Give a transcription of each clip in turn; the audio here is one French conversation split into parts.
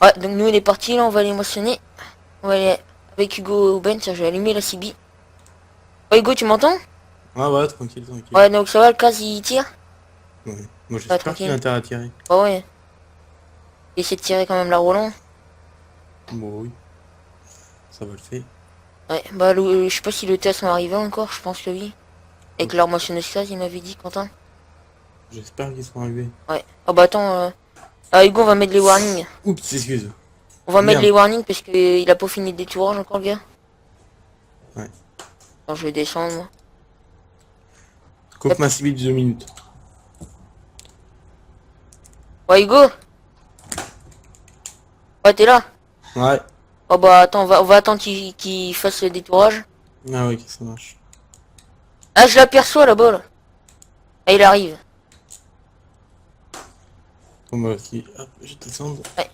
Ouais, donc nous, il est parti, là, on va aller moissonner. On va aller avec Hugo ou Ben, tiens, je vais allumer la CB. Ouais, Hugo, tu m'entends? Ah ouais, tranquille, tranquille. Ouais, donc ça va, le cas, il tire? Ouais. Moi Ouais, j'espère qu'il a tranquille. intérêt à tirer. Bah ouais. Essayer de tirer quand même la Roland. Bon oui, ça va le faire. Ouais, bah je sais pas si le test sont arrivés encore, je pense que oui. Avec leur motionneuse 16, il m'avait dit, Quentin. J'espère qu'ils sont arrivés. Ouais. Oh bah attends, ah, Hugo, on va mettre les warnings. Oups, excuse. On va mettre Merde. les warnings parce que il a pas fini de détourage encore, le gars. Ouais. Attends, je vais descendre, moi. Coupe Hop. ma civile de 2 minutes. Ouais, Hugo? Ouais, t'es là? Ouais. Oh bah attends, on va attendre qu'il fasse le détourage. Ah ouais, ok, ça marche. Ah, je l'aperçois là-bas, là. Ah, il arrive. Bon bah aussi, hop, je descends. Ouais.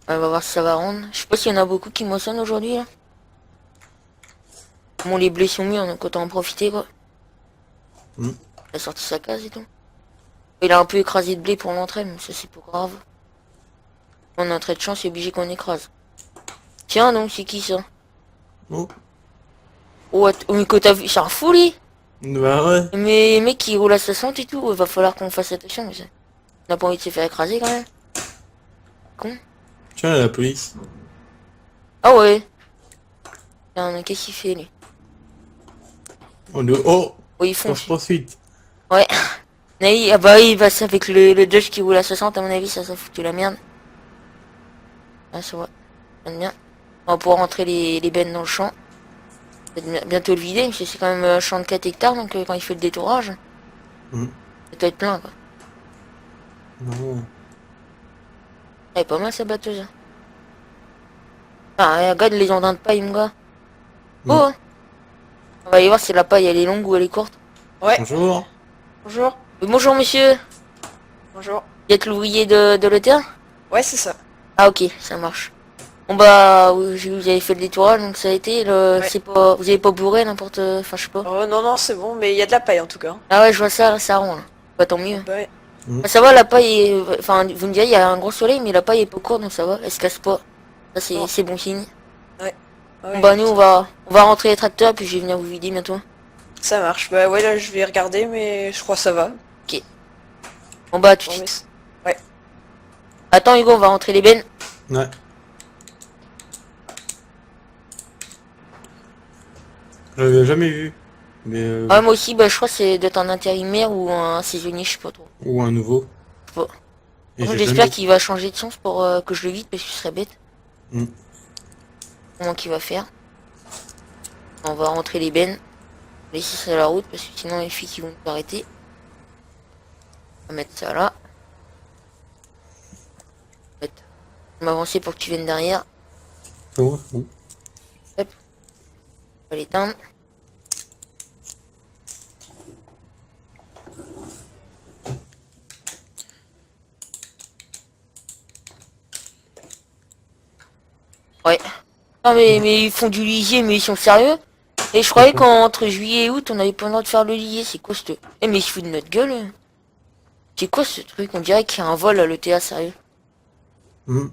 On va voir si ça va rendre. Je sais pas s'il y en a beaucoup qui moissonnent aujourd'hui, là. Bon, les blés sont mûrs, donc autant en profiter, quoi. Hmm. Il a sorti sa case et tout. Il a un peu écrasé de blé pour l'entrée, mais ça c'est pas grave. On a un trait de chance, c'est obligé qu'on écrase. Tiens donc, c'est qui ça? Oh. Oh, mais que t'as vu, c'est un fou lui. Bah ouais. Mais mec qui roule à 60 et tout, il va falloir qu'on fasse attention, mais ça. On n'a pas envie de se faire écraser quand même. Con. Tiens, la police. Ah ouais. Tiens, qu'est-ce qu'il fait lui? Oh, le... oh, Oh, ils font. force poursuite. Ouais. Ah bah oui, bah c'est avec le Dodge qui roule à 60 à mon avis, ça foutu la merde. Ah ça va. J'aime bien. On va pouvoir rentrer les bennes dans le champ. Bientôt le vider, parce que c'est quand même un champ de 4 hectares, donc quand il fait le détourage, Hmm. ça doit être plein quoi. Non. Elle est pas mal sa batteuse. Ah, regarde les jardins de paille, mon gars. Hmm. Oh! On va aller voir si la paille elle est longue ou elle est courte. Ouais, Bonjour. bonjour. Bonjour monsieur, Bonjour. vous êtes l'ouvrier de l'ETA? Ouais, c'est ça. Ah ok, ça marche. Bon bah, oui, j'ai vu que vous avez fait le détourage, donc ça a été, Ouais. c'est pas, vous avez pas bourré n'importe, enfin je sais pas. Oh non, non, c'est bon, mais il y a de la paille en tout cas. Ah ouais, je vois ça, là, ça rend là. Bah tant Ah mieux. bah ouais. Hmm. Bah, ça va, la paille est, enfin vous me direz, il y a un gros soleil, mais la paille est pas courte, donc ça va, elle se casse pas. Ça Non. c'est bon signe. Ouais. Ah Bon ouais, bah nous ça, on va rentrer les tracteurs, puis je vais venir vous vider bientôt. ça marche. Bah ouais, là je vais regarder, mais je crois que ça va. Ok. Bon bah tout de Bon, mais suite. ouais. Attends Hugo, on va rentrer les bennes. Ouais. Je l'avais jamais vu. Mais Ah moi aussi, bah je crois que c'est d'être un intérimaire ou un saisonnier, je sais pas trop. ou un nouveau. Je sais pas. Et Moi, j'ai j'espère jamais. qu'il va changer de sens pour que je le vide parce que ce serait bête. Hmm. Comment qu'il va faire? On va rentrer les bennes. Laisser ça à la route parce que sinon les filles qui vont nous arrêter. On va mettre ça là. Je vais m'avancer pour que tu viennes derrière. Oh, bon. Hop. On va l'éteindre. Ouais. Non mais ils font du lisier mais ils sont sérieux. Et je croyais qu'entre juillet et août on avait pas le droit de faire le lisier, c'est quoi ce... Eh mais ils se foutent de notre gueule. C'est quoi ce truc? On dirait qu'il y a un vol à l'ETA, sérieux. Hmm.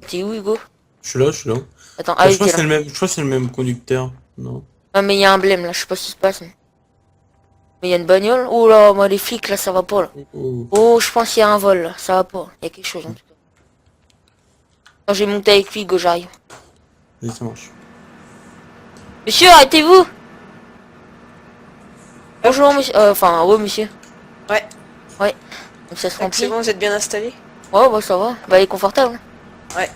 T'es où Hugo? Je suis là, je suis là. Attends, Bah, ah je oui crois t'es que là. c'est le même. Je crois que c'est le même conducteur. Non. Ah mais il y a un blême là, je sais pas ce qui se passe. Mais il y a une bagnole. Oh là, moi les flics là ça va pas là. Oh. Oh je pense qu'il y a un vol là, ça va pas. Il y a quelque chose en tout cas. Quand je vais monter avec lui, Hugo, j'arrive. Allez, ça marche. Monsieur, arrêtez-vous! Bonjour monsieur. Enfin, ouais monsieur. Ouais. Ouais. Donc ça se Donc, c'est remplit. bon, vous êtes bien installé? Ouais bah ça va. Bah il est confortable. Ouais.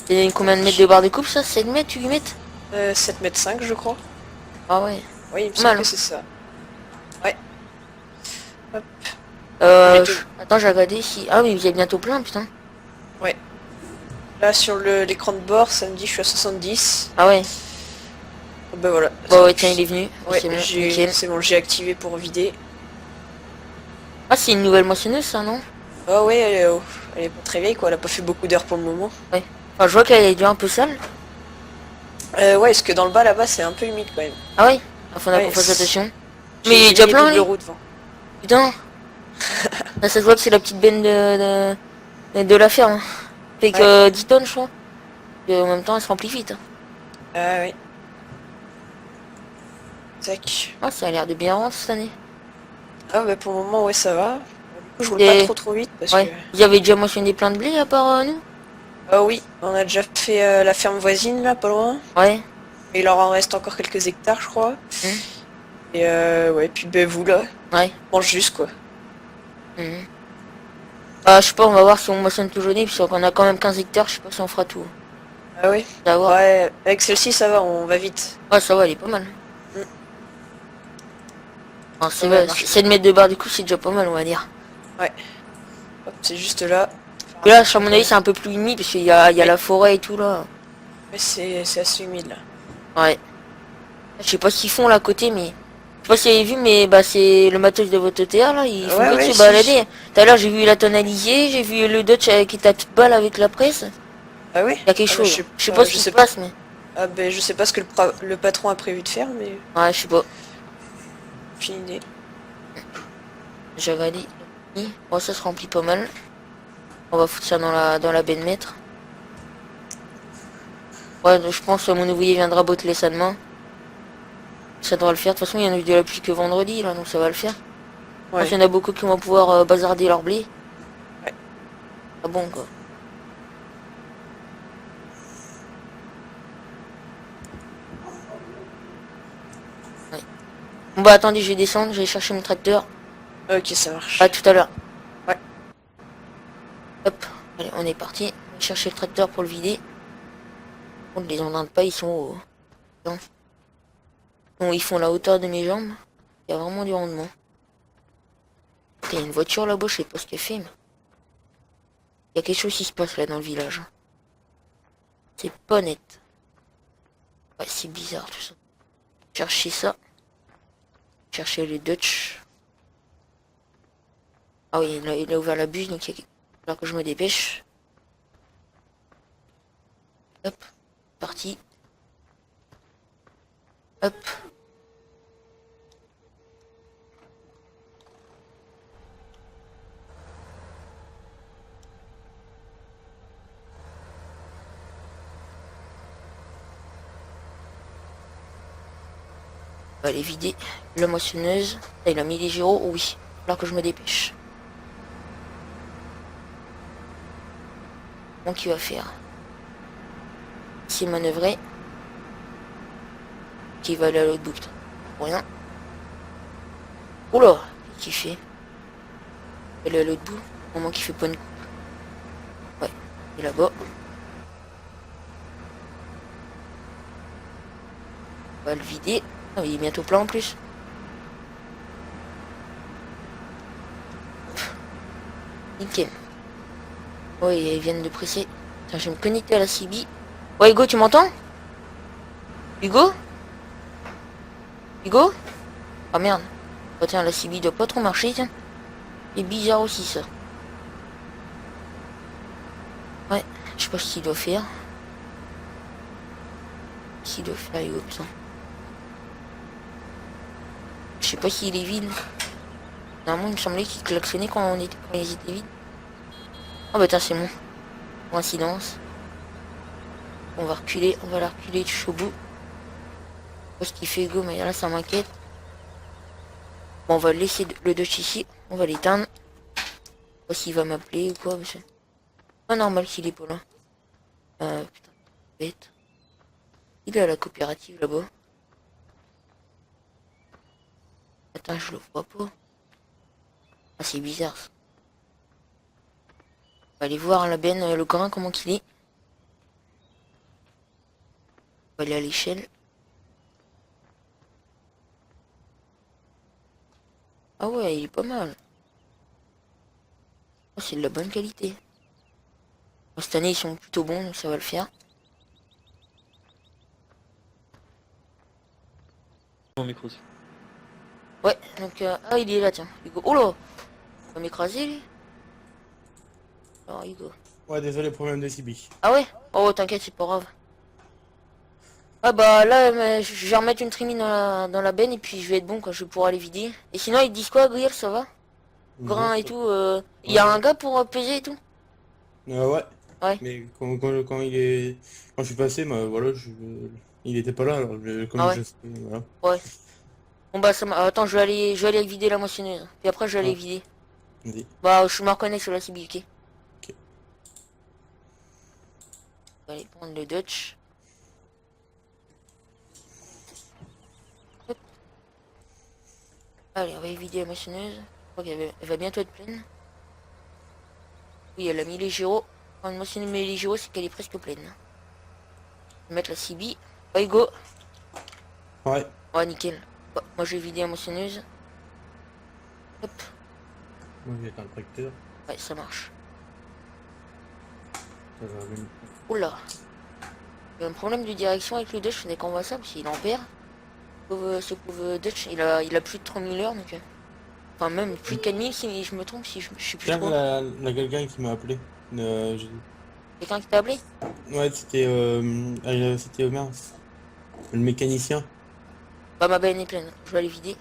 C'est combien de mètres de barre de coupe ça? 7 mètres, 8 mètres? 7 mètres 5 je crois. Ah ouais. Oui, il me Pas mal, semble hein. que c'est ça. Ouais. Hop. Euh... Bientôt. Attends, j'ai regardé si... Ah oui, vous êtes bientôt plein, putain. Ouais. Là sur l'écran de bord, ça me dit je suis à 70. Ah ouais. Bah voilà. Bah ouais, tiens, il est venu. Ouais, C'est bon, nickel. c'est bon, j'ai activé pour vider. Ah, c'est une nouvelle moissonneuse, ça, non? Oh ouais, elle est pas très vieille quoi, elle a pas fait beaucoup d'heures pour le moment. Ouais. Enfin, je vois qu'elle est déjà un peu sale. Ouais, parce que dans le bas là-bas c'est un peu humide quand même. Ah ouais? Il faudra Ouais, qu'on fasse attention. J'ai Mais il est mis déjà les plein, doubles lui? roues devant. Putain. Là, ça se voit que c'est la petite benne Et de la ferme. Fait que 10 tonnes, je crois. Et en même temps, elle se remplit vite. Hein. Ah oui. Tac. Ah, ça a l'air de bien rendre cette année. Ah bah pour le moment, ouais, ça va. Du coup, je roule Et- pas trop vite parce Ouais. que... Vous avez déjà mentionné plein de blé à part nous? Ah oui, on a déjà fait la ferme voisine, là, pas loin. Ouais. Et il en reste encore quelques hectares, je crois. Mhm. Et ouais, puis ben vous, là, Ouais. on mange juste, quoi. Mhm. Ah, je sais pas, on va voir si on moissonne tout jaune, parce qu'on a quand même 15 hectares, je sais pas si on fera tout. Ah oui. Ça va voir. Ouais, avec celle-ci, ça va, on va vite. Ouais, ça va, elle est pas mal. Mm. Ah, Ça va, elle marche. 7 mètres de barre, du coup, c'est déjà pas mal, on va dire. Hop, c'est juste là. Et là, à mon avis, c'est un peu plus humide, parce qu'il y a la forêt et tout, là. Mais c'est assez humide, là. Ouais. Je sais pas ce qu'ils font là à côté, mais... Je sais pas si vous avez vu, mais bah c'est le matos de votre TR, là, ils font Ouais, que de ouais, se si. balader. Tout à l'heure, j'ai vu la tonaliser, j'ai vu le Dutch qui était à toute balle avec la presse. Ah oui. Il y a quelque Ah bah, chose. Je sais pas ce je qui sais se passe, mais... Ah ben je sais pas ce que le patron a prévu de faire, mais Ouais, je sais pas. aucune idée. J'ai regardé. Bon, ça se remplit pas mal. On va foutre ça dans la benne maître. Ouais, donc, je pense que mon ouvrier viendra botteler ça demain. Ça devra le faire. De toute façon, il y en a eu de la pluie que vendredi, là, donc ça va le faire. Je pense Ouais. qu'il y en a beaucoup qui vont pouvoir bazarder leur blé. Ouais. Ah bon, quoi. Ouais. Bon, bah attendez, je vais descendre, je vais chercher mon tracteur. Ok, ça marche. À tout à l'heure. Ouais. Hop, allez, on est parti. On va chercher le tracteur pour le vider. Bon, les engins de paille, ils sont hauts. Non. Bon, ils font la hauteur de mes jambes. Il y a vraiment du rendement. Il y a une voiture là-bas, je sais pas ce qu'elle fait, mais... Il y a quelque chose qui se passe là dans le village. C'est pas net. Ouais, c'est bizarre tout ça. Chercher ça. Chercher le Dutch. Ah oui, il a ouvert la buse, donc il va falloir que je me dépêche. Hop, parti. Hop. On va aller vider la moissonneuse. Là, il a mis les gyros, oui. Il va falloir que je me dépêche. Bon, qu'il va faire. C'est manœuvrer. Qui va aller à l'autre bout, putain. Pour rien. Oula, qu'est-ce qu'il fait? Il est à l'autre bout. Au moment qu'il fait pas une coupe. Ouais, il est là-bas. On va le vider. Ah, il est bientôt plein en plus. Nickel. Ouais, ils viennent de presser. Tiens, je vais me connecter à la CB. Ouais, Hugo, tu m'entends? Hugo? Hugo? Ah merde. Oh tiens, la CB doit pas trop marcher, tiens. C'est bizarre aussi, ça. Ouais, je sais pas ce qu'il doit faire. S'il doit faire, Hugo, putain. Je sais pas s'il est vide. Normalement, il me semblait qu'il klaxonnait quand ils étaient vides. Ah bah tiens, c'est bon. Coïncidence. On va reculer, on va la reculer jusqu'au bout. Je sais pas ce qu'il fait Hugo, mais là ça m'inquiète. Bon, on va laisser le Dutch ici, on va l'éteindre. Je sais pas s'il va m'appeler ou quoi, mais c'est pas normal qu'il est pas là. Putain, bête. Il est à la coopérative là-bas. Attends, je le vois pas. Ah, c'est bizarre ça. On va aller voir la benne, le grain, comment qu'il est. On va aller à l'échelle. Ah ouais, il est pas mal. Oh, c'est de la bonne qualité. Bon, cette année, ils sont plutôt bons, donc ça va le faire. Mon micro aussi. Ouais, donc... ah, il est là, tiens. Hugo. Oh là! Il va m'écraser, lui. Alors, Hugo. Ouais, désolé, problème de CB. Ah ouais? Oh, t'inquiète, c'est pas grave. Ah bah là, je vais remettre une trimine dans la benne et puis je vais être bon quand je vais pouvoir aller vider. Et sinon, ils disent quoi, Griel, ça va? Grain et tout. Il y a un gars pour peser et tout? Ouais. Ouais. Mais quand il est... Quand je suis passé, bah, voilà, il était pas là, alors Ah comme ouais. je sais, voilà. Ouais. Bon bah ça m'a... Attends, je vais aller vider la moissonneuse. Puis après, je vais aller Ouais, vider. vas-y. Bah, je me reconnais sur la CBK. Ok. On va aller prendre le Dutch. Hop. Allez, on va vider la moissonneuse. Je crois elle va bientôt être pleine. Oui, elle a mis les gyros. Quand une moissonneuse met les gyros, c'est qu'elle est presque pleine. Je vais mettre la CB. Ouais, go. Ouais. Ouais, nickel. Bah, moi, je vais vider la moissonneuse. Hop. Moi, j'ai un tracteur. Ouais, ça marche. Ça va même... Oula. Il y a un problème de direction avec le Dutch, dès qu'on voit ça, parce qu'il en perd. Ce pauvre Dutch, il a plus de 3000 heures, donc... Enfin, même plus de 4000 si je me trompe, si je sais plus Tiens, trop. la quelqu'un qui m'a appelé. Quelqu'un qui t'a appelé? Ouais, c'était mince. Le mécanicien. Bah, ma benne est pleine. Je vais aller vider.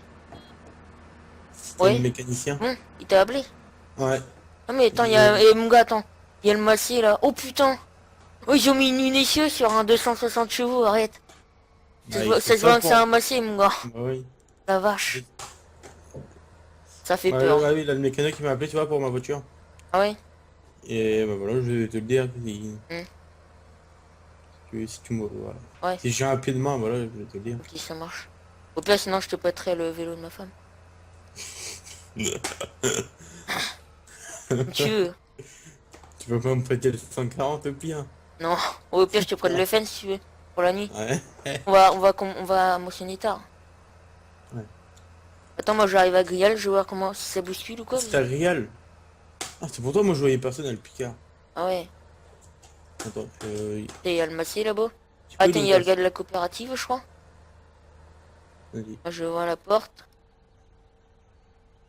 C'était le Ouais. mécanicien. Bon, il t'a appelé? Ouais. Ah, mais attends, il y Je- a... mon gars, attends. Il y a le massé, là. Oh, putain. Oh, ils ont mis une essieu sur un 260 chevaux, arrête. Bah, il faut Ça se ça voit que c'est pour... un massé, mon gars. Bah oui. La vache. Ça fait Ouais, peur. ouais, oui, là, le mécano qui m'a appelé, tu vois, pour ma voiture. Ah ouais? Et bah voilà, je vais te le dire. Hmm. Si tu me... Voilà. Ouais. Si j'ai un pied de main, voilà, je vais te le dire. Ok, ça marche. Au pire, sinon, je te prêterai le vélo de ma femme. Comme tu veux. Tu peux pas me prêter le 140 au pire. Non. Au pire, je te prête le fence si tu veux. Pour la nuit. Ouais. On va motionner tard. Ouais. Attends, moi, j'arrive à Grial, je vais voir comment, si ça bouscule ou quoi. C'est réel. Ah, c'est pour toi, moi je voyais personne à le Picard. Ah ouais. Attends, Et il y a le massé là-bas. tu peux Attends, il nous y a le passer. gars de la coopérative, je crois. Vas-y. Moi, je vais voir la porte.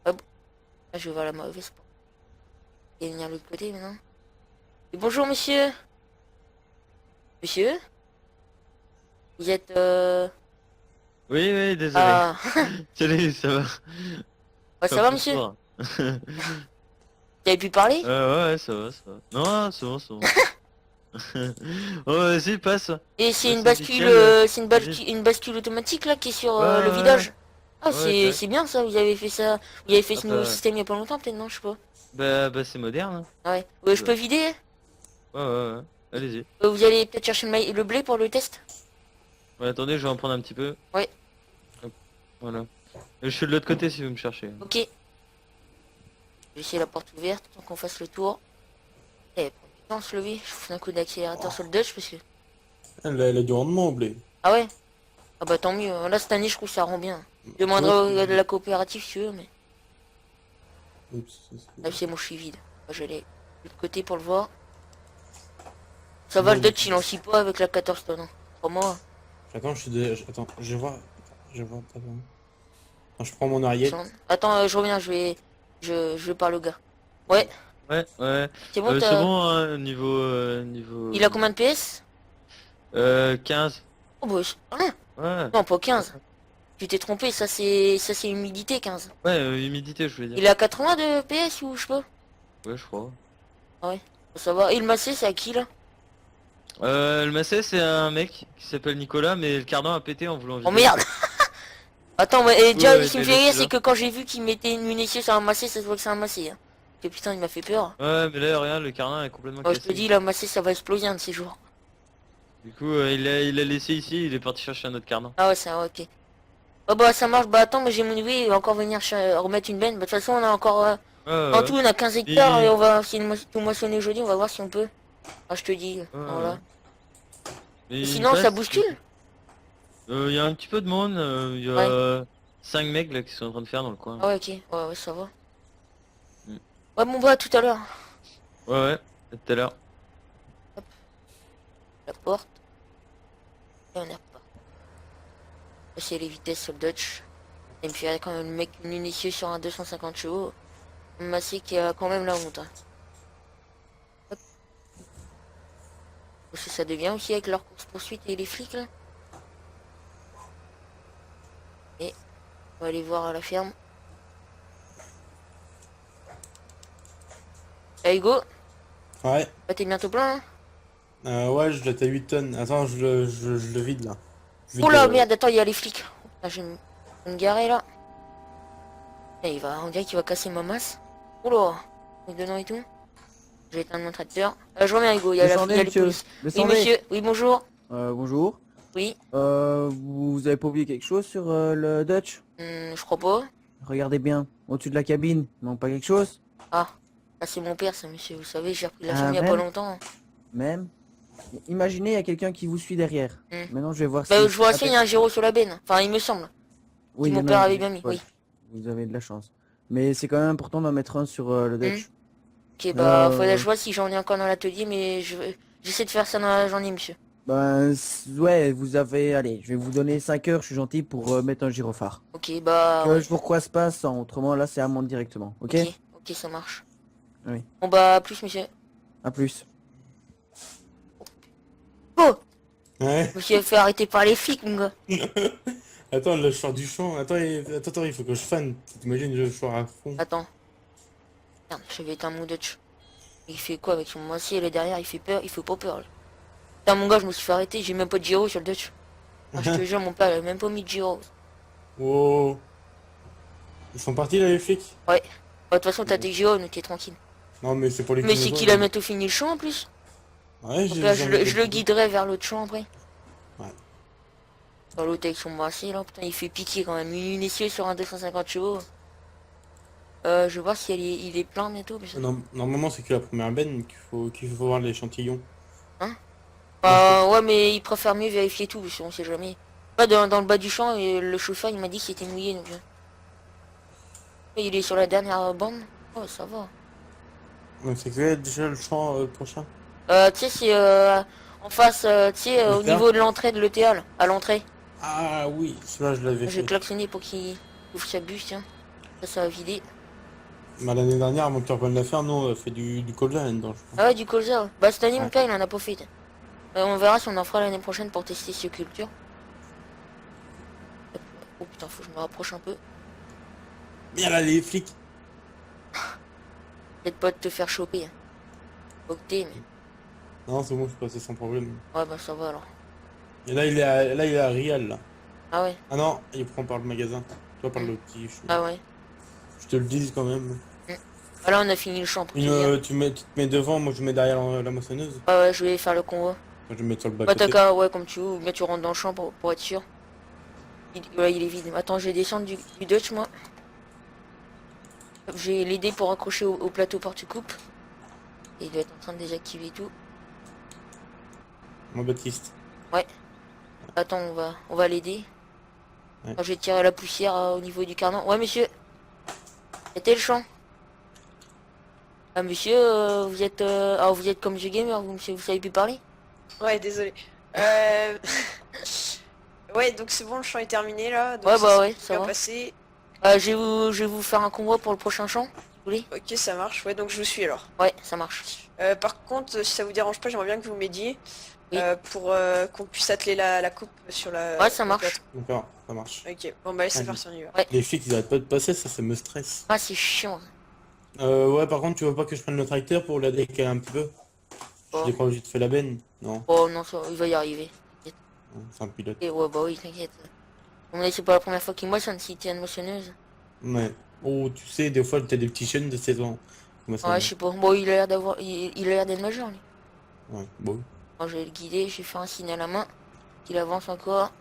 Hop. Là, je vais voir la mauvaise porte. Il va venir de l'autre côté maintenant. Et bonjour, monsieur. Monsieur? Vous êtes Oui, oui, désolé. Ah, Salut, ça va? ouais, ça va, monsieur? Bonsoir. Vous avez pu parler? Ouais, ça va, ça va. Non, c'est bon, c'est bon. Oh, vas-y, passe. Et c'est Ouais, une c'est bascule, nickel, vas-y. une bascule automatique là qui est sur Ouais, le ouais, vidage. Ah, ouais, tac. c'est bien ça. Vous avez fait ça. Vous avez fait Ah ce nouveau bah, système il y a pas longtemps, peut-être non, je sais pas. c'est moderne, hein. Ah ouais. Je peux Ouais, vider? ouais. Allez-y. Vous allez peut-être chercher le blé pour le test? Ouais, attendez, je vais en prendre un petit peu. Ouais. Hop, voilà. Je suis de l'autre côté si vous me cherchez. Ok. Je vais laisser la porte ouverte tant qu'on fasse le tour. Eh, prends du temps à se lever. Je fous un coup d'accélérateur sur le Dutch parce que. Elle a du rendement au blé. Ah ouais? Ah bah tant mieux. Là cette année je trouve que ça rend bien. Je Tu vois, demanderai au gars de la coopérative si tu veux, mais. Oups, Là c'est bon, je suis vide. Moi, je vais aller de l'autre côté pour le voir. Ça va, le Dutch il en chie pas avec la 14 tonnes. Hein. Crois-moi. Attends, Attends, je vais voir. Je vais voir. Attends, je prends mon ariette. Attends, je reviens, je vais par le gars. Ouais, Ouais. c'est bon, C'est bon, hein, niveau... Il a combien de PS? 15. Oh bah, hein. Ouais. Non, pas 15. Tu t'es trompé, ça c'est humidité 15. Ouais, humidité, je voulais dire. Il a 80 de PS ou je sais pas? Ouais, je crois. Ah ouais, ça va. Et le massé, c'est à qui là? Le massé, c'est un mec qui s'appelle Nicolas, mais le cardan a pété en voulant Oh vider. merde. Attends, ouais, et déjà, Ouais, ce qui me t'as fait rire, laissé c'est là. que quand j'ai vu qu'il mettait une munition sur un massé, ça se voit que c'est un massé. Hein. Et putain, il m'a fait peur. Ouais, mais là, rien, le cardan est complètement Oh, je te cassé. dis, la massé, ça va exploser un de ces jours. Du coup, il a laissé ici, il est parti chercher un autre cardan. Ah ouais, ça, ok. Oh bah, ça marche. Bah, attends, mais j'ai mon idée, il va encore venir remettre une benne. Bah, de toute façon, on a encore... En tout, on a 15 hectares et on va... Si tout moissonner aujourd'hui, on va voir si on peut. Ah, je te dis. Voilà. Et Et sinon, ça bouscule? Il y a un petit peu de monde, il y a 5 mecs là qui sont en train de faire dans le coin. Ah ouais, ok. Ouais, ça va. Mm. Ouais, bon, bah, à tout à l'heure. Ouais, à tout à l'heure. La porte. Et on est reparti. C'est les vitesses sur le Dutch. Et puis, il y a quand même le mec minutieux sur un 250 chevaux. Un massé qui a quand même la honte. Hein. Hop. Parce que ça devient aussi avec leur course-poursuite et les flics, là. Et on va aller voir à la ferme. Allez, go. Ouais. Bah, t'es bientôt plein, hein? Ouais, je l'ai à 8 tonnes. Attends, je le vide là. Je vide, Oh là, merde, attends, il y a les flics. Ah, je vais me garer là. Et on dirait qu'il va casser ma masse. Oh là, il est dedans et tout. Je vais éteindre mon tracteur. Je reviens, Hugo, il y a Descendez, les monsieur. polices. Oui, Descendez. monsieur. Oui, bonjour. Bonjour. Oui. Vous avez pas oublié quelque chose sur le Dutch? Je crois pas. Regardez bien, au-dessus de la cabine. Non, pas quelque chose? Ah, c'est mon père, ça, monsieur. Vous savez, j'ai repris la Ah, chambre il y a pas même longtemps. Même. Imaginez, il y a quelqu'un qui vous suit derrière. Hmm. Maintenant, je vais voir Bah, si... je vois aussi, il y a un gyro sur la benne. Enfin, il me semble. Oui, Si il y mon en a père un. avait bien mis, Ouais, oui. vous avez de la chance. Mais c'est quand même important d'en mettre un sur le Dutch. Ok, bah, faudrait que Euh, je vois si j'en ai encore dans l'atelier, mais j'essaie de faire ça dans la journée, monsieur. Ouais, vous avez... Allez, je vais vous donner 5 heures, je suis gentil, pour mettre un gyrophare. Ok, bah, Que ouais. je vous recroise pas sans, autrement, là, c'est à moi directement. Ok? Ok, ça marche. Oui. Bon, bah, à plus, monsieur. À plus. Oh! Ouais. Je me suis fait arrêter par les flics, mon gars. Attends, là, je sors du champ. Attends, il faut que je fan. T'imagines, je sors à fond. Attends. Merde, je vais éteindre mon Dutch. Il fait quoi avec son moitié là derrière? Il fait peur, il fait pas peur. Là. Putain, mon gars, je me suis fait arrêter, j'ai même pas de gyro sur le Dutch. Ah, je te jure, mon père, il a même pas mis de gyro. Oh. Ils sont partis là, les flics? Ouais. Bah, de toute façon, t'as tes gyros, donc t'es tranquille. Non, mais c'est pour les Mais c'est Kinosaures, qu'il a hein. bientôt fini le champ en plus. Ouais, Donc là, je le guiderai vers l'autre champ après. Ouais. Dans l'autre avec son bracelet là, putain, il fait piquer quand même. Une essieu sur un 250 chevaux. Je vais voir si il est plein bientôt. Mais ça... Non, normalement, c'est que la première benne qu'il faut voir l'échantillon. Hein? Moi, Ouais, mais il préfère mieux vérifier tout, parce qu'on sait jamais. Là, dans le bas du champ, et le chauffeur, il m'a dit qu'il était mouillé, donc... Il est sur la dernière bande. Oh, ça va. C'est que déjà le champ prochain. Tu sais, c'est en face, tu sais, au L'ETA? niveau de l'entrée de l'ETA, là, à l'entrée. Ah oui, celui-là, je l'avais J'ai fait. klaxonné pour qu'il ouvre sa bus, tiens. Ça va vider. Bah, l'année dernière, mon père de la faire, nous, on a fait du colza là-dedans, je crois. Ah ouais, du colza. Ouais. Bah, cette année, mon Ouais. père, il en a pas fait. On verra si on en fera l'année prochaine pour tester ce culture. Oh putain, faut que je me rapproche un peu. Bien là, les flics. Peut-être pas de te faire choper. Hein. Octé, mais... Non, c'est bon, je suis passé sans problème. Ouais, bah ça va alors. Et là, il est à Rial, là. Ah ouais. Ah non, il prend par le magasin. Toi, par le petit. Ah ouais. Je te le dis quand même. Ah là, on a fini le champ pour te dire. Tu te mets devant, moi je me mets derrière la moissonneuse. Ouais, ouais, je vais faire le convoi. Moi, je vais me mettre sur le Bah, bas-côté. t'as qu'à, ouais, comme tu veux, mais tu rentres dans le champ pour être sûr. Ouais, il est vide. Attends, je vais descendre du Dutch, moi. J'ai l'idée pour accrocher au plateau porte-coupe. Et il doit être en train de désactiver tout. Moi, Baptiste. Attends, on va l'aider. Ouais. Je vais tirer la poussière au niveau du cardan. Ouais, monsieur. C'était le champ. Ah, monsieur, vous êtes... Ah, vous êtes comme The Gamer, vous, monsieur, vous savez plus parler? Ouais, désolé. Ouais, donc c'est bon, le champ est terminé là. Donc Ouais, bah s'est ouais, ça bien va. passé. Je vais vous faire un convoi pour le prochain champ, si vous voulez. Ok, ça marche. Ouais, donc je vous suis alors. Ouais, ça marche. Par contre, si ça vous dérange pas, j'aimerais bien que vous m'aidiez Oui. pour qu'on puisse atteler la coupe sur la. Ouais, ça le marche. plateau. D'accord, ça marche. Ok, bon bah allez, c'est Allez. parti, on y va. Les flics, ils arrêtent pas de passer, ça me stresse. Ah, c'est chiant. Ouais, par contre, tu veux pas que je prenne le tracteur pour la décaler un petit peu? Oh. Je l'ai pas obligé de faire la benne. Non, Oh non, il va y arriver. c'est un pilote. Et ouais, bah oui, t'inquiète. On c'est pas la première fois qu'il moissonne si t'es une moissonneuse. Ouais. Oh, tu sais, des fois, t'as des petits jeunes de 16 ans. Comment ça Ouais, va? je sais pas. Bon, il a l'air d'avoir... Il a l'air d'être majeur, lui. Ouais, bon. Moi, je vais le guider, j'ai fait un signe à la main. Qu'il avance encore.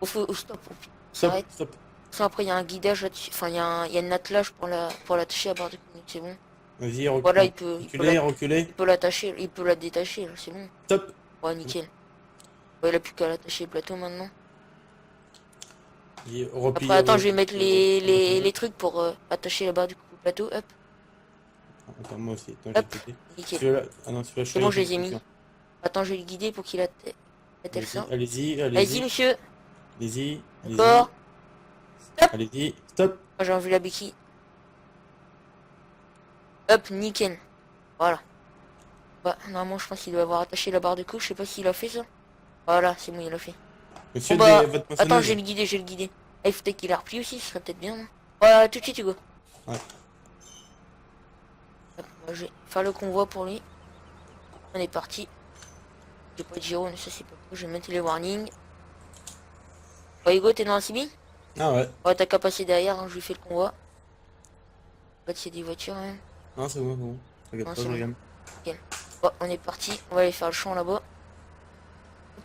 Au feu, au stop. Oh, putain, Stop, s'arrête. stop. Sinon, après, il y a un guidage là-dessus. Enfin, il y a une attelage pour l'attacher à bord du conique, c'est bon. Vas-y, recule. Voilà, il peut Reculez. l'attacher, il peut la détacher, là, c'est bon. Stop. Ouais, nickel. Ouais, il a plus qu'à l'attacher le plateau maintenant. Vas-y, replie, Après, attends, je vais mettre les trucs pour attacher la barre du plateau. Hop, Attends, moi aussi. Attends, Hop. j'ai pété. nickel. Celui-là... Ah non, celui-là, C'est bon, je les ai mis. Attends, je vais le guider pour qu'il attelle ça. Allez-y, Vas-y, allez-y. monsieur. Allez-y. Encore. Stop. Allez-y. Stop. Moi, j'ai enlevé la béquille. Hop, nickel. Voilà. Bah, normalement, je pense qu'il doit avoir attaché la barre de couche. Je sais pas s'il a fait ça. Voilà, c'est bon, il l'a fait. Monsieur, Bon, bah, votre attends, moissonneuse. j'ai le guidé, j'ai le guidé. Ah, il faut peut-être qu'il la replie aussi, ce serait peut-être bien. Non voilà, tout de suite, Hugo. Ouais. Hop, moi, je vais faire le convoi pour lui. On est parti. J'ai pas de gyro, mais ça c'est pas cool. Je vais mettre les warnings. Oh Hugo, t'es dans la CB? Ah ouais. Ouais, t'as qu'à passer derrière, hein, je lui fais le convoi. En fait, il y a des voitures, hein. Non, c'est bon, c'est bon. Regarde Non, pas, c'est je bon. regarde. Bon, on est parti. On va aller faire le champ là-bas. Hop.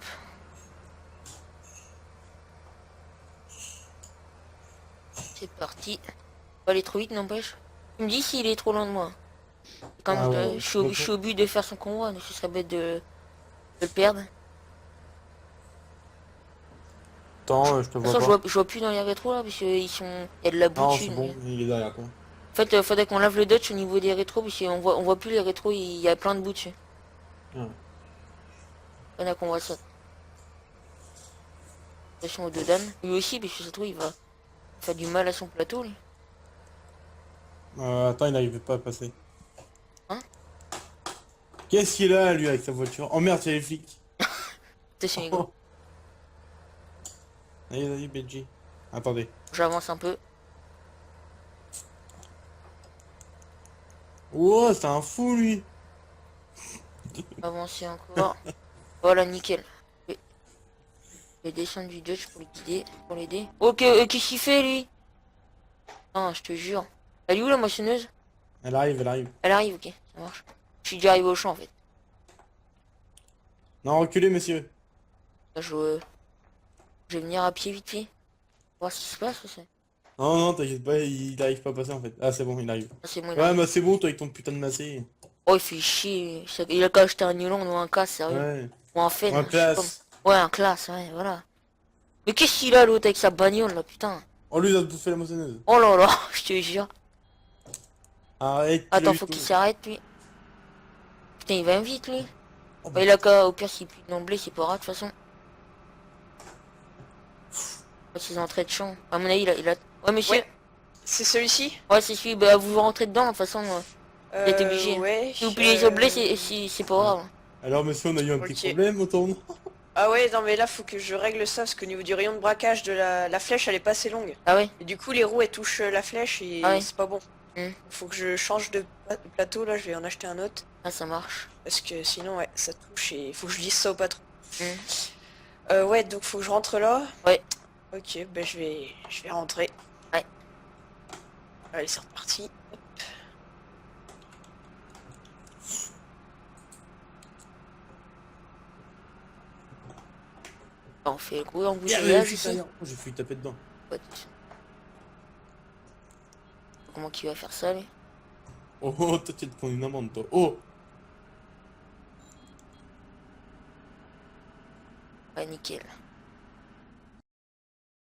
C'est parti. On va aller trop vite, n'empêche. Tu me dis s'il est trop loin de moi. Quand Ah ouais, je suis au but de faire son convoi, donc ce serait bête de le perdre. De Attends, je te toute vois façon, pas. je vois plus dans les rétros là, parce qu'ils sont. Il y a de la boue Non, dessus. c'est bon, il est derrière toi. En fait, faudrait qu'on lave le Dutch au niveau des rétros, parce on voit plus les rétros, il y a plein de boue dessus. Ah. On a qu'on voit ça. Attention aux deux dames. Lui aussi, parce que ça se trouve, il va faire du mal à son plateau, lui. Attends, il n'arrive pas à passer. Hein? Qu'est-ce qu'il a, lui, avec sa voiture? Oh merde, c'est les flics. Attention, Hugo. Oh. Allez, vas-y, Benji. Attendez. J'avance un peu. Oh, c'est un fou, lui. Avancer encore. Voilà, nickel. Je vais descendre du Dutch pour le guider, pour l'aider. Ok, qu'est-ce qu'il fait, lui? Non, je te jure. Elle est où, la moissonneuse? Elle arrive, elle arrive. Elle arrive, ok, ça marche. Je suis déjà arrivé au champ, en fait. Non, reculez, monsieur. Là, je vais venir à pied vite fait. Voir ce qui se passe, c'est. Non, non, t'inquiète pas, il arrive pas à passer, en fait. Ah, c'est bon, il arrive. Ah, c'est bon, il Ouais, arrive. bah c'est bon, toi, avec ton putain de massé. Oh, il fait chier. Il a qu'à acheter un nylon ou un casse, sérieux. Ouais. Ou un fen. Ou un je sais pas. classe. Ouais, un classe, ouais, voilà. Mais qu'est-ce qu'il a, l'autre, avec sa bagnole, là, putain? Oh, lui, il a bouffé la moissonneuse. Oh là là, je te jure. Arrête. tu l'as Attends, eu faut tout. qu'il s'arrête, lui. Putain, il va vite, lui. Oh, Bah, il a qu'à, au pire, s'il pue d'emblée, c'est pas grave, de toute façon. Ses entrées de champ. À mon avis, il a... Ouais, monsieur. Ouais. C'est celui-ci? Ouais, c'est celui, bah, vous rentrez dedans, de toute façon. Il est obligé. Ouais. Si vous pliez les oblés, c'est pas grave. Alors, monsieur, on a eu un Ok. petit problème au tournoi. Ah ouais, non mais là faut que je règle ça parce qu'au niveau du rayon de braquage de la flèche elle est pas assez longue. Ah ouais? Et du coup les roues elles touchent la flèche et Ah ouais. c'est pas bon. Hmm. Faut que je change de plateau là, je vais en acheter un autre. Ah, ça marche. Parce que sinon ouais, ça touche et faut que je dise ça au patron. Hmm. Ouais, donc faut que je rentre là. Ouais. Ok, ben je vais rentrer. Ouais. Allez, c'est reparti. On fait le coup, on vous Merde, voyage je suis ici. derrière. Oh, j'ai failli taper dedans. Ouais. Comment qu'il va faire ça, lui? Oh, oh, toi, tu te prends une amende, toi. Oh. Ouais, nickel.